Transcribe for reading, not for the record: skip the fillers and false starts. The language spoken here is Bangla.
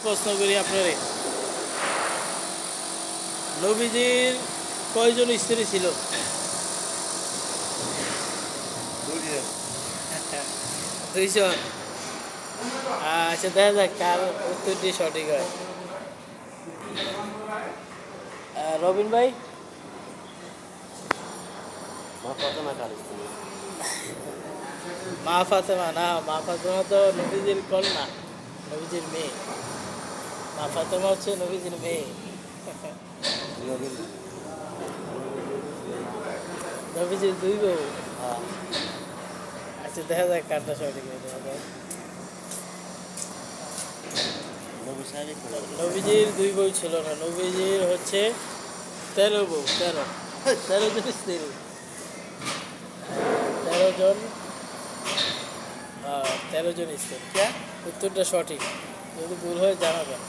প্রশ্ন করি আপনারে, নবীজির কয়জন স্ত্রী ছিল? দুইজন। আচ্ছা, দেখা যাক কার উত্তরটি সঠিক হয়। রবিন ভাই? মা ফাতেমা না, মা ফাতেমা তো নবীজির কন্যা, নবীজির মেয়ে। মা ফাতেমা হচ্ছে নবীজির মেয়ে। নবীজির দুই বউ। আচ্ছা, দেখা যাক কারটা সঠিক হয়, দেখা যাক। নবীজির দুই বউ ছিল না, নবীজির হচ্ছে 13 বউ, 13 জন স্ত্রী, 13 জন, 13 জন স্ত্রী। উত্তরটা সঠিক, যদি ভুল হয় জানাবেন।